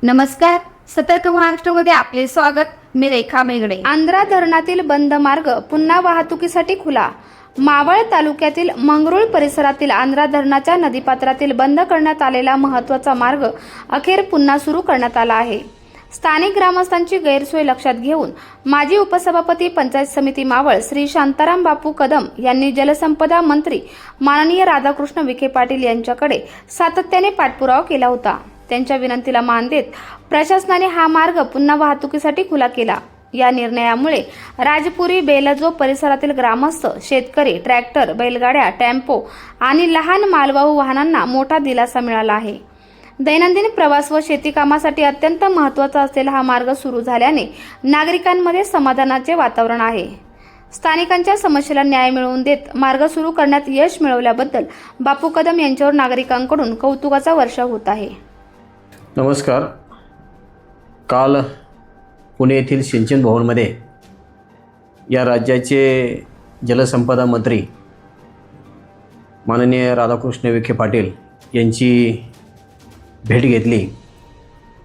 नमस्कार, सतर्क महाराष्ट्रामध्ये आपले स्वागत. मी रेखा मेगडे. आंध्रा धरणातील बंद मार्ग पुन्हा वाहतुकीसाठी खुला. मावळ तालुक्यातील मंगरुळ परिसरातील आंध्रा धरणाच्या नदीपात्रातील बंद करण्यात आलेला महत्त्वाचा मार्ग अखेर पुन्हा सुरू करण्यात आला आहे. स्थानिक ग्रामस्थांची गैरसोय लक्षात घेऊन माजी उपसभापती पंचायत समिती मावळ श्री शांताराम बापू कदम यांनी जलसंपदा मंत्री माननीय राधाकृष्ण विखे पाटील यांच्याकडे सातत्याने पाठपुरावा केला होता. त्यांच्या विनंतीला मान देत प्रशासनाने हा मार्ग पुन्हा वाहतुकीसाठी खुला केला. या निर्णयामुळे राजपुरी, बेलजो परिसरातील ग्रामस्थ, शेतकरी, ट्रॅक्टर, बैलगाड्या, टेम्पो आणि लहान मालवाहू वाहनांना मोठा दिलासा मिळाला आहे. दैनंदिन प्रवास व शेती कामासाठी अत्यंत महत्त्वाचा असलेला हा मार्ग सुरू झाल्याने नागरिकांमध्ये समाधानाचे वातावरण आहे. स्थानिकांच्या समस्येला न्याय मिळवून देत मार्ग सुरू करण्यात यश मिळवल्याबद्दल बापू कदम यांच्यावर नागरिकांकडून कौतुकाचा वर्षाव होत आहे. नमस्कार. काल पुणे येथील सिंचन भवनमध्ये या राज्याचे जलसंपदा मंत्री माननीय राधाकृष्ण विखे पाटील यांची भेट घेतली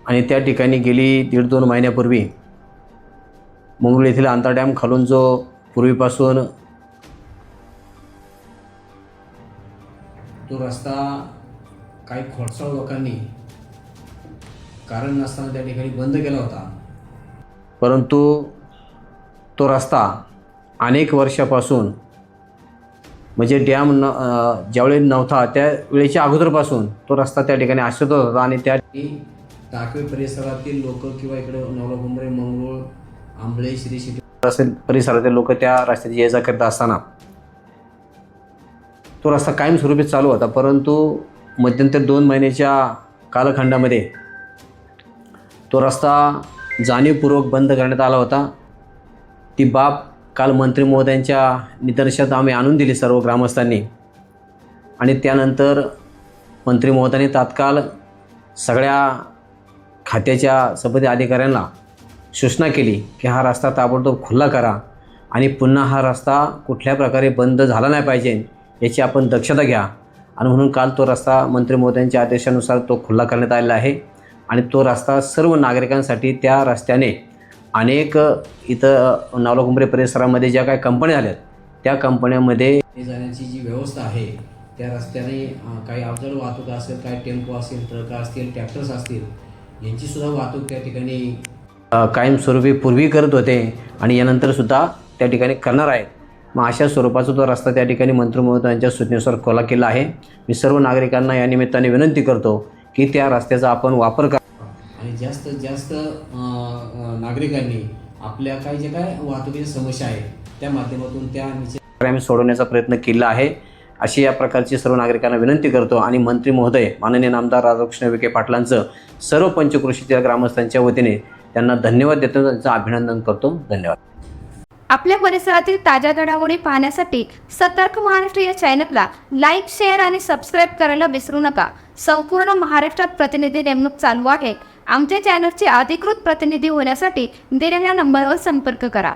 आणि त्या ठिकाणी गेली 1.5-2 महिन्यापूर्वी मंगरुळ येथील आंतरा डॅम खालून जो पूर्वीपासून तो रस्ता काही खोडसाळ लोकांनी कारण नसताना त्या ठिकाणी बंद केला होता, परंतु तो रस्ता अनेक वर्षापासून म्हणजे डॅम ज्यावेळी नव्हता त्या वेळेच्या अगोदरपासून तो रस्ता त्या ठिकाणी अस्तित्वात होता आणि त्या टाकवे परिसरातील लोक किंवा इकडे नवलाकुंभरे, मंगरुळ, आंबळे, श्री शेती परिसरातील लोक त्या रस्त्याची ये जा करत असताना तो रस्ता कायमस्वरूपी चालू होता. परंतु मध्यंतर 2 महिन्याच्या कालखंडामध्ये तो रस्ता जाणीवपूर्वक बंद करण्यात आला होता. ती बाब काल मंत्री महोदयांच्या निदर्शनात आम्ही आणून दिली सर्व ग्रामस्थांनी आणि त्यानंतर मंत्री महोदयांनी तात्काळ सगळ्या खात्याच्या संबंधित अधिकाऱ्यांना सूचना केली की हा रस्ता ताबडतोब खुला करा आणि पुन्हा हा रस्ता कुठल्या प्रकारे बंद झाला नाही पाहिजे याची आपण दक्षता घ्या. आणि म्हणून काल तो रस्ता मंत्री महोदयांच्या आदेशानुसार तो खुला करण्यात आलेला आहे आणि तो रस्ता सर्व नागरिकांसाठी त्या रस्त्याने अनेक इथं नवलाकुंभरे परिसरामध्ये ज्या काही कंपन्या आल्यात त्या कंपन्यामध्ये जाण्याची जी व्यवस्था आहे त्या रस्त्याने काही अवजड वाहतूक असेल, काही टेम्पो असेल, ट्रक असतील, ट्रॅक्टर्स असतील यांचीसुद्धा वाहतूक त्या ठिकाणी कायमस्वरूपी पूर्वी करत होते आणि यानंतरसुद्धा त्या ठिकाणी करणार आहेत. मग अशा स्वरूपाचा तो रस्ता त्या ठिकाणी मंत्री महोदयांच्या सूचनेनुसार खुला केला आहे. मी सर्व नागरिकांना या निमित्ताने विनंती करतो की त्या रस्त्याचा आपण वापर करा आणि जास्तीत जास्त नागरिकांनी आपल्या काही जे काय वाहतुकीच्या समस्या आहेत त्या माध्यमातून त्या आम्ही सोडवण्याचा प्रयत्न केला आहे अशी या प्रकारची सर्व नागरिकांना विनंती करतो. आणि मंत्री महोदय माननीय नामदार राधाकृष्ण विखे पाटलांचं सर्व पंचक्रोशीच्या ग्रामस्थांच्या वतीने त्यांना धन्यवाद देतो, त्यांचं अभिनंदन करतो. धन्यवाद. आपल्या परिसरातील ताज्या घडामोडी पाहण्यासाठी सतर्क महाराष्ट्र या चॅनलला लाईक, शेअर आणि सबस्क्राईब करायला विसरू नका. संपूर्ण महाराष्ट्रात प्रतिनिधी नेमणूक चालू आहे. आमच्या चॅनलचे अधिकृत प्रतिनिधी होण्यासाठी दिलेल्या नंबरवर संपर्क करा.